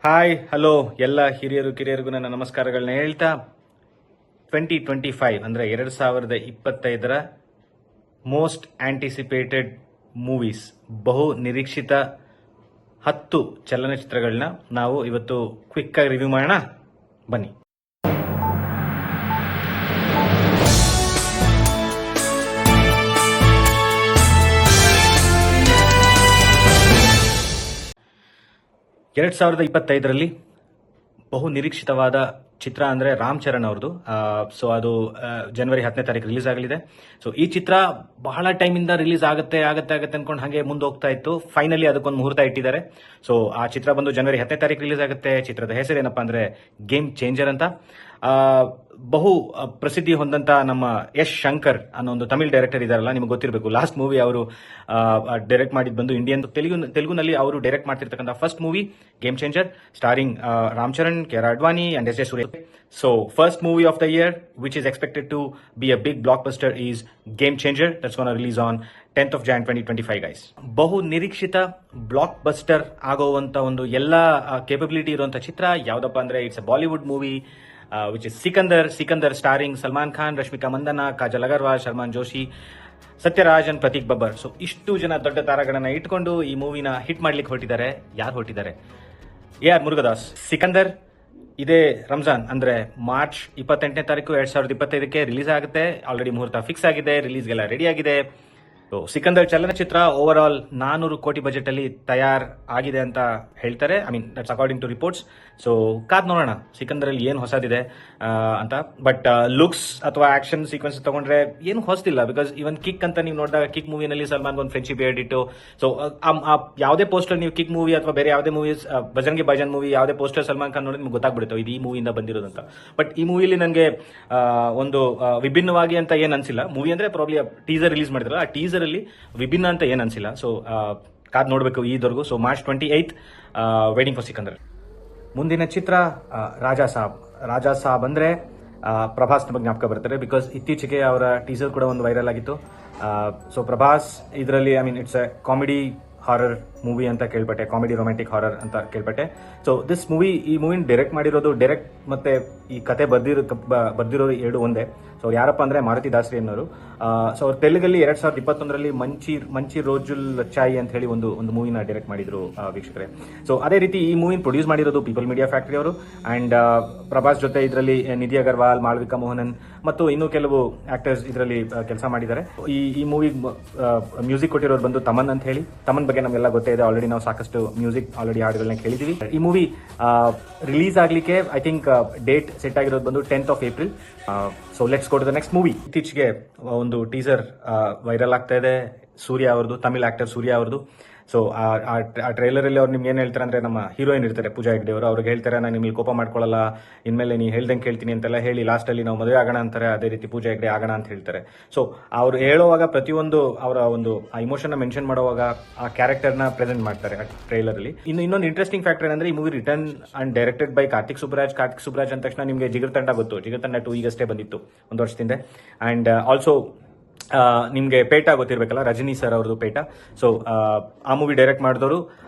Hi hello ಎಲ್ಲ ಹಿರಿಯರು ಕಿರಿಯರಿಗೂ ನನ್ನ ನಮಸ್ಕಾರಗಳನ್ನ ಹೇಳ್ತಾ 2025 ಅಂದರೆ 2025ರ ಮೋಸ್ಟ್ ಆಂಟಿಸಿಪೇಟೆಡ್ ಮೂವೀಸ್ ಬಹು ನಿರೀಕ್ಷಿತ 10 ಚಲನಚಿತ್ರಗಳನ್ನ ನಾವು ಇವತ್ತು ಕ್ವಿಕ್ ಆಗಿ ರಿವ್ಯೂ ಮಾಡೋಣ ಬನ್ನಿ. ಎರಡ್ 2025ರಲ್ಲಿ ಬಹು ನಿರೀಕ್ಷಿತವಾದ ಚಿತ್ರ ಅಂದರೆ ರಾಮ್ ಚರಣ್ ಅವ್ರದ್ದು. ಸೊ ಅದು ಜನವರಿ 10ನೇ ತಾರೀಕು ರಿಲೀಸ್ ಆಗಲಿದೆ. ಸೊ ಈ ಚಿತ್ರ ಬಹಳ ಟೈಮಿಂದ ರಿಲೀಸ್ ಆಗುತ್ತೆ ಅನ್ಕೊಂಡು ಹಾಗೆ ಮುಂದೆ ಹೋಗ್ತಾ ಇತ್ತು. ಫೈನಲಿ ಅದಕ್ಕೊಂದು ಮುಹೂರ್ತ ಇಟ್ಟಿದ್ದಾರೆ. ಸೊ ಆ ಚಿತ್ರ ಬಂದು ಜನವರಿ 10ನೇ ತಾರೀಕು ರಿಲೀಸ್ ಆಗುತ್ತೆ. ಚಿತ್ರದ ಹೆಸರೇನಪ್ಪ ಅಂದರೆ ಗೇಮ್ ಚೇಂಜರ್ ಅಂತ. ಬಹು ಪ್ರಸಿದ್ಧಿ ಹೊಂದಂತ ನಮ್ಮ ಯಶ್ ಶಂಕರ್ ಅನ್ನೋ ಒಂದು ತಮಿಳ್ ಡೈರೆಕ್ಟರ್ ಇದಾರಲ್ಲ, ನಿಮ್ಗೆ ಗೊತ್ತಿರಬೇಕು. ಲಾಸ್ಟ್ ಮೂವಿ ಅವರು ಡೈರೆಕ್ಟ್ ಮಾಡಿದ್ ಬಂದು ಇಂಡಿಯನ್ ತೆಲುಗುನಲ್ಲಿ ಅವರು ಡೈರೆಕ್ಟ್ ಮಾಡ್ತಿರ್ತಕ್ಕಂಥ first movie Game Changer, starring Ram Charan, Kiara Advani and S J Suryah. So first movie of the year which is expected to be a big blockbuster is Game Changer. That's gonna release on 10th of Jan 2025 guys. ಬಹು ನಿರೀಕ್ಷಿತ block buster ಆಗುವಂತ ಒಂದು ಎಲ್ಲ capability ಇರುವಂತ ಚಿತ್ರ ಯಾವ್ದಪ್ಪ ಅಂದ್ರೆ it's a Bollywood movie which is Sikandar starring Salman Khan, Rashmika Mandanna, Kajal Aggarwal, Sharman Joshi, Sathyaraj and Prateik Babbar. So ಇಷ್ಟು ಜನ ದೊಡ್ಡ ತಾರಗಳನ್ನ ಇಟ್ಕೊಂಡು ಈ ಮೂವಿನ ಹಿಟ್ ಮಾಡ್ಲಿಕ್ಕೆ ಹೊರಟಿದ್ದಾರೆ. ಯಾರು ಹೊರಟಿದ್ದಾರೆ? AR ಮುರುಗದಾಸ್. ಸಿಕಂದರ್ ಇದೇ ರಂಜಾನ್ ಅಂದ್ರೆ ಮಾರ್ಚ್ 28ನೇ ತಾರೀಕು 2025ಕ್ಕೆ ರಿಲೀಸ್ ಆಗುತ್ತೆ. ಆಲ್ರೆಡಿ ಮುಹೂರ್ತ ಫಿಕ್ಸ್ ಆಗಿದೆ, ರಿಲೀಸ್ಗೆಲ್ಲ ರೆಡಿ ಆಗಿದೆ. ಸಿಕಂದರ್ ಚಲನಚಿತ್ರ ಓವರ್ ಆಲ್ 400 ಕೋಟಿ ಬಜೆಟ್ ಅಲ್ಲಿ ತಯಾರ್ ಆಗಿದೆ ಅಂತ ಹೇಳ್ತಾರೆ. I mean that's according to reports. So ಕಾದ್ ನೋಡೋಣ ಸಿಕಂದರ್ ಅಲ್ಲಿ ಏನು ಹೊಸದಿದೆ ಅಂತ. ಬಟ್ ಲುಕ್ಸ್ ಅಥವಾ ಆಕ್ಷನ್ ಸೀಕ್ವೆನ್ಸ್ ತಗೊಂಡ್ರೆ ಏನು ಹೊಸದಿಲ್ಲ. ಬಿಕಾಸ್ ಇವನ್ ಕಿಕ್ ಅಂತ ನೀವು ನೋಡಿದಾಗ ಕಿಕ್ ಮೂವಿನಲ್ಲಿ ಸಲ್ಮಾನ್ ಒಂದು ಫ್ರೆಂಡ್ಶಿಪ್ ಬೇರ್ಡ್ ಇಟ್ಟು, ಸೊ ಯಾವುದೇ ಪೋಸ್ಟರ್ ನೀವು ಕಿಕ್ ಮೂವಿ ಅಥವಾ ಬೇರೆ ಯಾವುದೇ ಮೂವೀಸ್, ಬಜರಂಗಿ ಭಾಯ್ಜಾನ್ ಮೂವಿ ಯಾವುದೇ ಪೋಸ್ಟರ್ ಸಲ್ಮಾನ್ ಖಾನ್ ನೋಡಿ ನಿಮ್ಗೆ ಗೊತ್ತಾಗ್ಬಿಡುತ್ತೆ ಇದು ಈ ಮೂವಿಯಿಂದ ಬಂದಿರೋದಂತ. ಬಟ್ ಈ ಮೂವಿಲಿ ನನಗೆ ಒಂದು ವಿಭಿನ್ನವಾಗಿ ಅಂತ ಏನ್ ಅನ್ಸಿಲ್ಲ. ಮೂವಿ ಅಂದ್ರೆ ಪ್ರಾಬ್ಲಿ ಟೀಸರ್ ರಿಲೀಸ್ ಮಾಡಿದ್ರಲ್ಲ, ಆ ಟೀಸರ್ ಅಲ್ಲಿ ವಿಭಿನ್ನ ಅಂತ ಏನ್ ಅನ್ಸಿಲ್ಲ. ಸೊ ಕಾದ್ ನೋಡ್ಬೇಕು ಈವರೆಗೂ. So March 28 waiting for Sikandar. ಮುಂದಿನ ಚಿತ್ರ ರಾಜಾ ಸಾಬ್ ಅಂದ್ರೆ ಪ್ರಭಾಸ್ ನಮಗೆ ಜ್ಞಾಪಕ ಬರ್ತಾರೆ. ಬಿಕಾಸ್ ಇತ್ತೀಚೆಗೆ ಅವರ ಟೀಸರ್ ಕೂಡ ಒಂದು ವೈರಲ್ ಆಗಿತ್ತು. ಸೊ ಪ್ರಭಾಸ್ ಇದರಲ್ಲಿ I mean it's A comedy horror movie ಅಂತ ಕೇಳ್ಪಟ್ಟೆ, ಕಾಮಿಡಿ ರೊಮ್ಯಾಂಟಿಕ್ ಹಾರರ್ ಅಂತ ಕೇಳ್ಪಟ್ಟೆ. ಸೊ ದಿಸ್ ಮೂವಿ, ಈ ಮೂವಿನ ಡೈರೆಕ್ಟ್ ಮತ್ತೆ ಈ ಕತೆ ಬರ್ದಿರೋರು ಎರಡು ಒಂದೇ. ಸೊ ಯಾರಪ್ಪ ಅಂದ್ರೆ ಮಾರುತಿ ದಾಸರಿ ಅನ್ನೋರು. ಸೊ ಅವ್ರು ತೆಲುಗಲ್ಲಿ 2021ರಲ್ಲಿ ಮಂಚಿ ರೋಜುಲ್ ಚಾಯ್ ಅಂತ ಹೇಳಿ ಒಂದು ಮೂವಿನ ಡೈರೆಕ್ಟ್ ಮಾಡಿದ್ರು ವೀಕ್ಷಕರೇ. ಸೊ ಅದೇ ರೀತಿ ಈ ಮೂವಿನ ಪ್ರೊಡ್ಯೂಸ್ ಮಾಡಿರೋದು ಪೀಪಲ್ ಮೀಡಿಯಾ ಫ್ಯಾಕ್ಟರಿ ಅವರು. ಅಂಡ್ ಪ್ರಭಾಸ್ ಜೊತೆ ಇದರಲ್ಲಿ ನಿಧಿ ಅಗರ್ವಾಲ್, ಮಾಳವಿಕಾ ಮೋಹನನ್ ಮತ್ತು ಇನ್ನೂ ಕೆಲವು ಆಕ್ಟರ್ಸ್ ಇದರಲ್ಲಿ ಕೆಲಸ ಮಾಡಿದ್ದಾರೆ. ಈ ಮೂವಿ ಮ್ಯೂಸಿಕ್ ಕೊಟ್ಟಿರೋರು ಬಂದು ತಮನ್ ಅಂತ ಹೇಳಿ. ತಮನ್ ಬಗ್ಗೆ ನಮಗೆಲ್ಲ ಗೊತ್ತೇ ಇದೆ, ಆಲ್ರೆಡಿ ನಾವು ಸಾಕಷ್ಟು ಮ್ಯೂಸಿಕ್ ಆಲ್ರೆಡಿ ಹಾಡುಗಳನ್ನ ಕೇಳಿದೀವಿ. ಈ ಮೂವಿ ರಿಲೀಸ್ ಆಗ್ಲಿಕ್ಕೆ ಐ ಥಿಂಕ್ ಡೇಟ್ ಸೆಟ್ ಆಗಿರೋದು ಬಂದು 10th of April. So let's go to the next movie. ಇತ್ತೀಚೆಗೆ ಒಂದು ಟೀಸರ್ ವೈರಲ್ ಆಗ್ತಾ ಇದೆ, ಸೂರ್ಯ ಅವ್ರದ್ದು, ತಮಿಳ್ ಆಕ್ಟರ್ ಸೂರ್ಯ ಅವ್ರದ್ದು. ಸೊ ಆ ಟ್ರೈಲರ್ ಅಲ್ಲಿ ಅವ್ರು ನಿಮ್ಗೆ ಏನ್ ಹೇಳ್ತಾರೆ ಅಂದ್ರೆ, ನಮ್ಮ ಹೀರೋಯಿನ್ ಇರ್ತಾರೆ ಪೂಜಾ ಹೆಗ್ಡೆ ಅವರು, ಅವ್ರಿಗೆ ಹೇಳ್ತಾರೆ ನಾನು ನಿಮಗೆ ಕೋಪ ಮಾಡ್ಕೊಳ್ಳಲ್ಲ, ಇನ್ಮೇಲೆ ನೀ ಹೇಳ್ದಂಗೆ ಕೇಳ್ತೀನಿ ಅಂತೆಲ್ಲ ಹೇಳಿ ಲಾಸ್ಟ್ ಅಲ್ಲಿ ನಾವು ಮದುವೆ ಆಗೋಣ ಅಂತಾರೆ. ಅದೇ ರೀತಿ ಪೂಜಾ ಹೆಗ್ಡೆ ಆಗೋಣ ಅಂತ ಹೇಳ್ತಾರೆ. ಸೊ ಅವ್ರು ಹೇಳುವಾಗ ಪ್ರತಿಯೊಂದು ಅವರ ಒಂದು ಆ ಇಮೋಷನ್ ಮೆನ್ಷನ್ ಮಾಡುವಾಗ ಆ ಕ್ಯಾರೆಕ್ಟರ್ ನ ಪ್ರೆಸೆಂಟ್ ಮಾಡ್ತಾರೆ ಆ ಟ್ರೈಲರ್ ಅಲ್ಲಿ. ಇನ್ನೊಂದು ಇಂಟ್ರೆಸ್ಟಿಂಗ್ ಫ್ಯಾಕ್ಟರ್ ಏನಂದ್ರೆ, ಈ movie written and directed by Karthik Subbaraj ಅಂದ ತಕ್ಷಣ ನಿಮಗೆ ಜಿಗರ್ ತಂಡ ಗೊತ್ತು. ಜಿಗರ್ ತಂಡ 2 ಈಗಷ್ಟೇ ಬಂದಿತ್ತು, ಒಂದು ವರ್ಷದಿಂದ. ಅಂಡ್ ಆಲ್ಸೋ ನಿಮ್ಗೆ ಪೇಟ ಗೊತ್ತಿರ್ಬೇಕಲ್ಲ, ರಜನಿ ಸರ್ ಅವ್ರದ್ದು ಪೇಟ. ಸೊ ಆ ಮೂವಿ ಡೈರೆಕ್ಟ್ ಮಾಡಿದವರು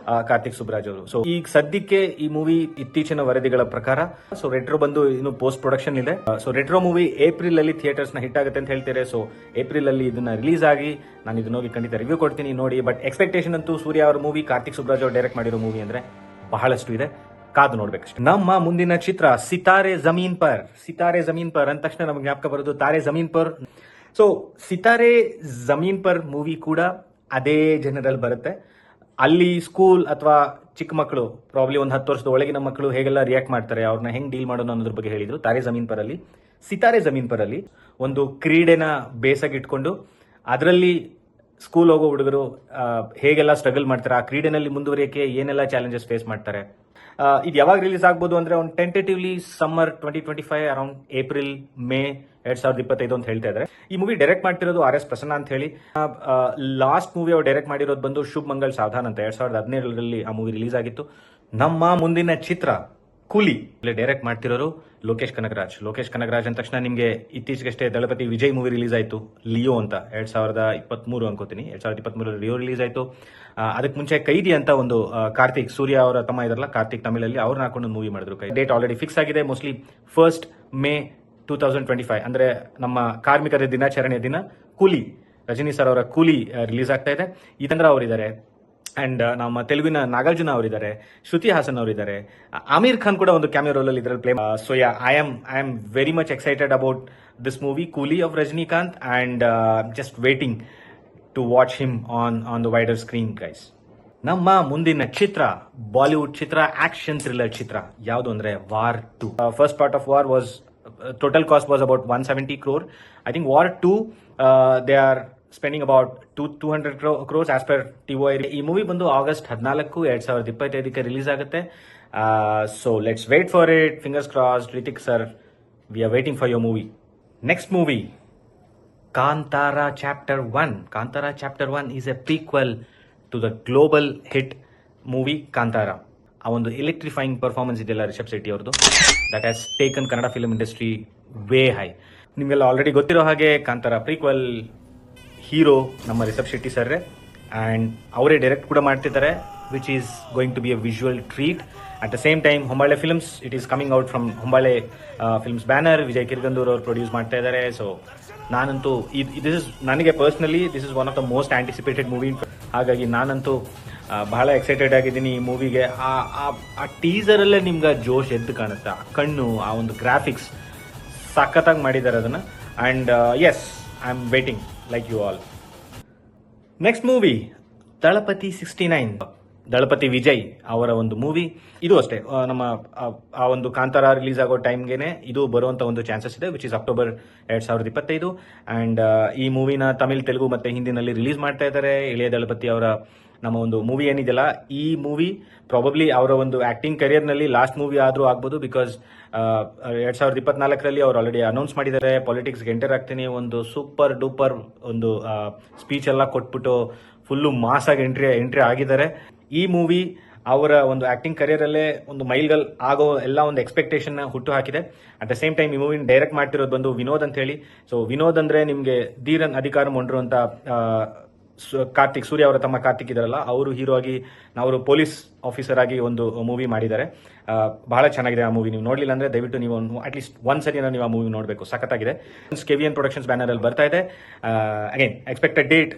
ಕಾರ್ತಿಕ್ ಸುಬ್ರಾಜ್ ಅವರು. ಸೊ ಈಗ ಸದ್ಯಕ್ಕೆ ಈ ಮೂವಿ ಇತ್ತೀಚಿನ ವರದಿಗಳ ಪ್ರಕಾರ ಸೊ ರೆಟ್ರೋ ಬಂದು ಇನ್ನು ಪೋಸ್ಟ್ ಪ್ರೊಡಕ್ಷನ್ ಇದೆ. ಸೊ ರೆಟ್ರೋ ಮೂವಿ ಏಪ್ರಿಲ್ ಅಲ್ಲಿ ಥಿಯೇಟರ್ಸ್ ನ ಹಿಟ್ ಆಗುತ್ತೆ ಅಂತ ಹೇಳ್ತಾರೆ. ಸೊ ಏಪ್ರಿಲ್ ಅಲ್ಲಿ ಇದನ್ನ ರಿಲೀಸ್ ಆಗಿ ನಾನು ಇದನ್ನ ಹೋಗಿ ಖಂಡಿತ ರಿವ್ಯೂ ಕೊಡ್ತೀನಿ, ನೋಡಿ. ಬಟ್ ಎಕ್ಸ್ಪೆಕ್ಟೇಷನ್ ಅಂತೂ ಸೂರ್ಯ ಅವರ ಮೂವಿ, ಕಾರ್ತಿಕ್ ಸುಬ್ರಾಜ್ ಅವರು ಡೈರೆಕ್ಟ್ ಮಾಡಿರೋ ಮೂವಿ ಅಂದ್ರೆ ಬಹಳಷ್ಟು ಇದೆ, ಕಾದು ನೋಡ್ಬೇಕಷ್ಟೇ. ನಮ್ಮ ಮುಂದಿನ ಚಿತ್ರ ಸಿತಾರೆ ಜಮೀನ್ ಪರ್ ಅಂದ ತಕ್ಷಣ ನಮ್ಗೆ ಜ್ಞಾಪಕ ಬರೋದು ತಾರೆ ಜಮೀನ್ ಪರ್. ಸೊ ಸಿತಾರೆ ಜಮೀನ್ ಪರ್ ಮೂವಿ ಕೂಡ ಅದೇ ಜನರಲ್ಲಿ ಬರುತ್ತೆ. ಅಲ್ಲಿ ಸ್ಕೂಲ್ ಅಥವಾ ಚಿಕ್ಕ ಮಕ್ಕಳು, ಪ್ರಾಬ್ಲಿ ಒಂದು 10 ವರ್ಷದ ಒಳಗಿನ ಮಕ್ಕಳು ಹೇಗೆಲ್ಲ ರಿಯಾಕ್ಟ್ ಮಾಡ್ತಾರೆ, ಅವ್ರನ್ನ ಹೆಂಗ್ ಡೀಲ್ ಮಾಡೋಣ ಅನ್ನೋದ್ರ ಬಗ್ಗೆ ಹೇಳಿದ್ರು ತಾರೆ ಜಮೀನ್ ಪರ್ ಅಲ್ಲಿ. ಸಿತಾರೆ ಜಮೀನ್ ಪರ್ ಅಲ್ಲಿ ಒಂದು ಕ್ರೀಡೆನ ಬೇಸಾಗಿಟ್ಕೊಂಡು ಅದರಲ್ಲಿ ಸ್ಕೂಲ್ ಹೋಗೋ ಹುಡುಗರು ಹೇಗೆಲ್ಲ ಸ್ಟ್ರಗಲ್ ಮಾಡ್ತಾರೆ, ಆ ಕ್ರೀಡೆನಲ್ಲಿ ಮುಂದುವರಿಯಕ್ಕೆ ಏನೆಲ್ಲ ಚಾಲೆಂಜಸ್ ಫೇಸ್ ಮಾಡ್ತಾರೆ. ಇದು ಯಾವಾಗ ರಿಲೀಸ್ ಆಗ್ಬೋದು ಅಂದ್ರೆ ಒಂದು tentatively summer 2025, around April May 2025 ಅಂತ ಹೇಳ್ತಾ ಇದ್ದಾರೆ. ಈ ಮೂವಿ ಡೈರೆಕ್ಟ್ ಮಾಡ್ತಿರೋದು RS ಪ್ರಸನ್ನ ಅಂತ ಹೇಳಿ. ಲಾಸ್ಟ್ ಮೂವಿ ಅವ್ರು ಡೈರೆಕ್ಟ್ ಮಾಡಿರೋದು ಬಂದು ಶುಭ್ ಮಂಗಲ್ ಸಾವಧಾನ್ ಅಂತ 2017ರಲ್ಲಿ ಆ ಮೂವಿ ರಿಲೀಸ್ ಆಗಿತ್ತು. ನಮ್ಮ ಮುಂದಿನ ಚಿತ್ರ ಕೂಲಿ ಇಲ್ಲಿ ಡೈರೆಕ್ಟ್ ಮಾಡ್ತಿರೋರು ಲೋಕೇಶ್ ಕನಗರಾಜ್ ಅಂದ ತಕ್ಷಣ ನಿಮಗೆ ಇತ್ತೀಚೆಗಷ್ಟೇ ದಳಪತಿ ವಿಜಯ್ ಮೂವಿ ರಿಲೀಸ್ ಆಯಿತು, ಲಿಯೋ ಅಂತ 2023 ಅನ್ಕೋತೀನಿ. 2023 ಲಿಯೋ ರಿಲೀಸ್ ಆಯಿತು. ಅದಕ್ಕೆ ಮುಂಚೆ ಕೈದಿ ಅಂತ ಒಂದು ಕಾರ್ತಿಕ್ ಸೂರ್ಯ ಅವರ ತಮ್ಮ ಇದಾರಲ್ಲ ಕಾರ್ತಿಕ್ ತಮಿಳಲ್ಲಿ, ಅವ್ರನ್ನ ಹಾಕೊಂಡು ಮೂವಿ ಮಾಡಿದ್ರು. ಡೇಟ್ ಆಲ್ರೆಡಿ ಫಿಕ್ಸ್ ಆಗಿದೆ, ಮೋಸ್ಟ್ಲಿ 1st May 2025 ಅಂದ್ರೆ ನಮ್ಮ ಕಾರ್ಮಿಕರ ದಿನಾಚರಣೆ ದಿನ ಕೂಲಿ, ರಜನಿ ಸರ್ ಅವರ ಕೂಲಿ ರಿಲೀಸ್ ಆಗ್ತಾ ಇದೆ. ಈತಂದ್ರ ಅವರಿದ್ದಾರೆ, ಅಂಡ್ ನಮ್ಮ ತೆಲುಗಿನ ನಾಗಾರ್ಜುನ ಅವರಿದ್ದಾರೆ, ಶ್ರುತಿ ಹಾಸನ್ ಅವರಿದ್ದಾರೆ, ಆಮೀರ್ ಖಾನ್ ಕೂಡ ಒಂದು ಕ್ಯಾಮಿಯೋ ರೋಲ್ ಅಲ್ಲಿ ಇದರಲ್ಲಿ play. So yeah, I am very much excited about this movie Coolie of Rajinikanth, and just waiting to watch him on the wider screen guys. ನಮ್ಮ ಮುಂದಿನ ಚಿತ್ರ ಬಾಲಿವುಡ್ ಚಿತ್ರ, ಆಕ್ಷನ್ ಥ್ರಿಲ್ಲರ್ ಚಿತ್ರ ಯಾವುದು ಅಂದ್ರೆ War 2. First part of War was total cost was about 170 crore. I think War 2 they are spending about 200 crores as per TOI. ಈ movie ಬಂದು August 14, 2025 release ಆಗುತ್ತೆ. So let's wait for it. Fingers crossed. Ritik sir, we are waiting for your movie. Next movie, Kantara Chapter 1. Kantara Chapter 1 is a prequel to the global hit movie Kantara. ಆ ಒಂದು electrifying performance ಇದೆಯಲ್ಲ ರಿಷಬ್ ಶೆಟ್ಟಿ ಅವ್ರದ್ದು, that has taken Kannada film industry way high. ನಿಮಗೆಲ್ಲ already ಗೊತ್ತಿರೋ ಹಾಗೆ Kantara prequel hero ನಮ್ಮ Rishab Shetty sir, and ಅವರೇ direct ಕೂಡ ಮಾಡ್ತಿದ್ದಾರೆ, which is going to be a visual treat. At the same time Hombale films, it is coming out from Hombale films banner. Vijay Kiragandur ಅವರು produce ಮಾಡ್ತಾ ಇದ್ದಾರೆ. ಸೊ ನಾನಂತೂ ನನಗೆ personally this is one of the most anticipated movie. ಹಾಗಾಗಿ ನಾನಂತೂ ಬಹಳ excited ಆಗಿದ್ದೀನಿ ಈ ಮೂವಿಗೆ. ಆ ಟೀಸರಲ್ಲೇ ನಿಮ್ಗೆ ಜೋಶ್ ಎದ್ದು ಕಾಣುತ್ತೆ, ಆ ಕಣ್ಣು, ಆ ಒಂದು ಗ್ರಾಫಿಕ್ಸ್ ಸಖತ್ತಾಗಿ ಮಾಡಿದ್ದಾರೆ ಅದನ್ನು. And yes, I am waiting like you all. Next movie Thalapathy 69, Thalapathy Vijay ಅವರ ಒಂದು ಮೂವಿ. ಇದು ಅಷ್ಟೇ ನಮ್ಮ ಆ ಒಂದು ಕಾಂತಾರ ರಿಲೀಸ್ ಆಗೋ ಟೈಮ್ಗೆ ಇದು ಬರುವಂಥ ಒಂದು ಚಾನ್ಸಸ್ ಇದೆ, ವಿಚ್ ಇಸ್ ಅಕ್ಟೋಬರ್ 2025. ಆ್ಯಂಡ್ ಈ ಮೂವಿನ ತಮಿಳ್, ತೆಲುಗು ಮತ್ತು ಹಿಂದಿನಲ್ಲಿ ರಿಲೀಸ್ ಮಾಡ್ತಾ ಇದ್ದಾರೆ. ಇಳೆಯ ದಳಪತಿ ಅವರ ನಮ್ಮ ಒಂದು ಮೂವಿ ಏನಿದೆಯಲ್ಲ, ಈ ಮೂವಿ ಪ್ರಾಬಬ್ಲಿ ಅವರ ಒಂದು ಆಕ್ಟಿಂಗ್ ಕರಿಯರ್ನಲ್ಲಿ ಲಾಸ್ಟ್ ಮೂವಿ ಆದರೂ ಆಗ್ಬೋದು. ಬಿಕಾಸ್ 2024 ಅವ್ರು ಆಲ್ರೆಡಿ ಅನೌನ್ಸ್ ಮಾಡಿದ್ದಾರೆ ಪಾಲಿಟಿಕ್ಸ್ಗೆ ಎಂಟರ್ ಆಗ್ತೀನಿ, ಒಂದು ಸೂಪರ್ ಡೂಪರ್ ಒಂದು ಸ್ಪೀಚ್ ಎಲ್ಲ ಕೊಟ್ಬಿಟ್ಟು ಫುಲ್ಲು ಮಾಸಾಗಿ ಎಂಟ್ರಿ ಆಗಿದ್ದಾರೆ. ಈ ಮೂವಿ ಅವರ ಒಂದು ಆಕ್ಟಿಂಗ್ ಕರಿಯರಲ್ಲೇ ಒಂದು ಮೈಲ್ಗಲ್ ಆಗೋ ಎಲ್ಲ ಒಂದು ಎಕ್ಸ್ಪೆಕ್ಟೇಷನ್ ಹುಟ್ಟು ಹಾಕಿದೆ. ಅಟ್ ದ ಸೇಮ್ ಟೈಮ್ ಈ ಮೂವಿನ ಡೈರೆಕ್ಟ್ ಮಾಡ್ತಿರೋದು ಬಂದು ವಿನೋದ್ ಅಂತ ಹೇಳಿ. ಸೊ ವಿನೋದ್ ಅಂದ್ರೆ ನಿಮಗೆ ಧೀರನ್ ಅಧಿಕಾರ ಮೊಂಡ್ರು ಅಂತ ಕಾರ್ತಿಕ್ ಸೂರ್ಯ ಅವರ ತಮ್ಮ ಕಾರ್ತಿಕ್ ಇದಾರಲ್ಲ, ಅವರು ಹೀರೋ ಆಗಿ, ಅವರು ಪೊಲೀಸ್ ಆಫೀಸರ್ ಆಗಿ ಒಂದು ಮೂವಿ ಮಾಡಿದ್ದಾರೆ. ಬಹಳ ಚೆನ್ನಾಗಿದೆ ಆ ಮೂವಿ. ನೀವು ನೋಡಲಿಲ್ಲ ಅಂದ್ರೆ ದಯವಿಟ್ಟು ನೀವು ಅಟ್ಲೀಸ್ಟ್ ಒಂದ್ಸರಿ ನೀವು ಆ ಮೂವಿ ನೋಡಬೇಕು, ಸಖತ್ತಾಗಿದೆ. ಕೆವಿಎನ್ ಪ್ರೊಡಕ್ಷನ್ಸ್ ಬ್ಯಾನರ್ ಅಲ್ಲಿ ಬರ್ತಾ ಇದೆ. ಅಗೇನ್ ಎಕ್ಸ್ಪೆಕ್ಟೆಡ್ ಡೇಟ್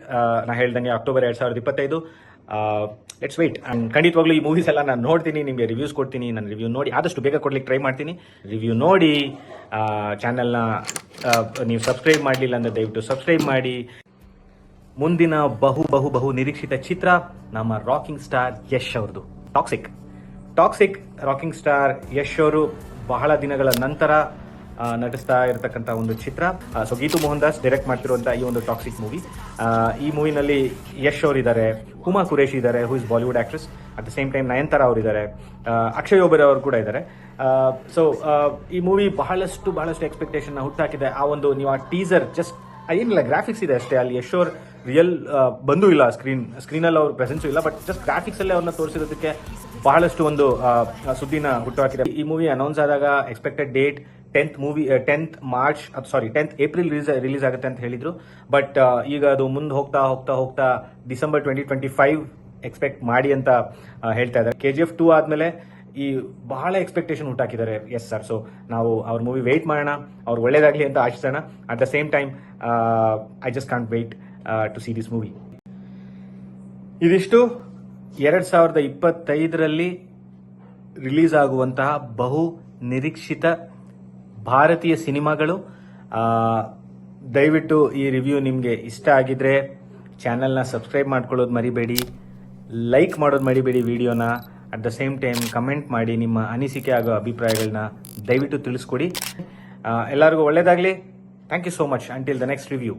ನಾ ಹೇಳ್ದಂಗೆ ಅಕ್ಟೋಬರ್ 2025. Let's wait. ಅಂಡ್ ಖಂಡಿತವಾಗ್ಲೂ ಈ ಮೂವೀಸ್ ಎಲ್ಲ ನಾನು ನೋಡ್ತೀನಿ, ನಿಮಗೆ ರಿವ್ಯೂಸ್ ಕೊಡ್ತೀನಿ. ನಾನು ರಿವ್ಯೂ ನೋಡಿ ಆದಷ್ಟು ಬೇಗ ಕೊಡ್ಲಿಕ್ಕೆ ಟ್ರೈ ಮಾಡ್ತೀನಿ. ರಿವ್ಯೂ ನೋಡಿ ಚಾನಲ್ನ ನೀವು ಸಬ್ಸ್ಕ್ರೈಬ್ ಮಾಡಲಿಲ್ಲ ಅಂದರೆ ದಯವಿಟ್ಟು ಸಬ್ಸ್ಕ್ರೈಬ್ ಮಾಡಿ. ಮುಂದಿನ ಬಹು ಬಹು ಬಹು ನಿರೀಕ್ಷಿತ ಚಿತ್ರ ನಮ್ಮ ರಾಕಿಂಗ್ ಸ್ಟಾರ್ ಯಶ್ ಅವ್ರದ್ದು ಟಾಕ್ಸಿಕ್. ರಾಕಿಂಗ್ ಸ್ಟಾರ್ ಯಶ್ ಅವರು ಬಹಳ ದಿನಗಳ ನಂತರ ನಟಿಸ್ತಾ ಇರತಕ್ಕಂಥ ಒಂದು ಚಿತ್ರ. ಸೊ ಗೀತು ಮೋಹನ್ ದಾಸ್ ಡೈರೆಕ್ಟ್ ಮಾಡ್ತಿರುವಂಥ ಈ ಒಂದು ಟಾಕ್ಸಿಕ್ ಮೂವಿ. ಈ ಮೂವಿನಲ್ಲಿ ಯಶ್ ಅವರಿದ್ದಾರೆ, ಹುಮಾ ಕುರೇಶಿ ಇದ್ದಾರೆ, who is Bollywood actress. At the same time Nayanthara ಅವರಿದ್ದಾರೆ, ಅಕ್ಷಯ್ ಒಬೆರಾಯ್ ಅವರು ಕೂಡ ಇದ್ದಾರೆ. ಸೊ ಈ ಮೂವಿ ಬಹಳಷ್ಟು ಎಕ್ಸ್ಪೆಕ್ಟೇಷನ್ ಹುಟ್ಟಾಕಿದೆ. ಆ ಒಂದು ನೀವು ಆ ಟೀಸರ್ ಜಸ್ಟ್ ಏನಿಲ್ಲ, ಗ್ರಾಫಿಕ್ಸ್ ಇದೆ ಅಷ್ಟೇ. ಅಲ್ಲಿ ಯಶ್ ಅವ್ರ ರಿಯಲ್ ಬಂದೂ ಇಲ್ಲ, ಸ್ಕ್ರೀನಲ್ಲಿ ಅವ್ರ ಪ್ರೆಸೆನ್ಸು ಇಲ್ಲ, ಬಟ್ ಜಸ್ಟ್ ಗ್ರಾಫಿಕ್ಸ್ ಅಲ್ಲೇ ಅವ್ರನ್ನ ತೋರಿಸಿರೋದಕ್ಕೆ ಬಹಳಷ್ಟು ಒಂದು ಸುದ್ದಿನ ಹುಟ್ಟುಹಾಕಿದೆ. ಈ ಮೂವಿ ಅನೌನ್ಸ್ ಆದಾಗ expected date 10th April release ಆಗುತ್ತೆ ಅಂತ ಹೇಳಿದ್ರು. ಬಟ್ ಈಗ ಅದು ಮುಂದೆ ಹೋಗ್ತಾ ಡಿಸೆಂಬರ್ 2025 ಎಕ್ಸ್ಪೆಕ್ಟ್ ಮಾಡಿ ಅಂತ ಹೇಳ್ತಾ ಇದ್ದಾರೆ. KGF 2 ಆದ್ಮೇಲೆ ಈ ಬಹಳ ಎಕ್ಸ್ಪೆಕ್ಟೇಷನ್ ಹುಟ್ಟಾಕಿದ್ದಾರೆ ಎಸ್ ಸರ್. ಸೊ ನಾವು ಅವ್ರ ಮೂವಿ ವೆಯ್ಟ್ ಮಾಡೋಣ, ಅವ್ರು ಒಳ್ಳೇದಾಗ್ಲಿ ಅಂತ ಆಶಿಸೋಣ. At the same time I just can't wait to see this movie. ಇದಿಷ್ಟು 2025 ರಿಲೀಸ್ ಆಗುವಂತಹ ಬಹು ನಿರೀಕ್ಷಿತ ಭಾರತೀಯ ಸಿನಿಮಾಗಳು. ದಯವಿಟ್ಟು ಈ ರಿವ್ಯೂ ನಿಮಗೆ ಇಷ್ಟ ಆಗಿದ್ರೆ ಚಾನಲ್ನ ಸಬ್ಸ್ಕ್ರೈಬ್ ಮಾಡ್ಕೊಳ್ಳೋದು ಮರಿಬೇಡಿ, ಲೈಕ್ ಮಾಡೋದು ಮರಿಬೇಡಿ ವಿಡಿಯೋನ. At the same time comment ಮಾಡಿ, ನಿಮ್ಮ ಅನಿಸಿಕೆ ಹಾಗೂ ಅಭಿಪ್ರಾಯಗಳನ್ನ ದಯವಿಟ್ಟು ತಿಳಿಸ್ಕೊಡಿ. ಎಲ್ಲರಿಗೂ ಒಳ್ಳೆಯದಾಗಲಿ. Thank you so much. Until the next review.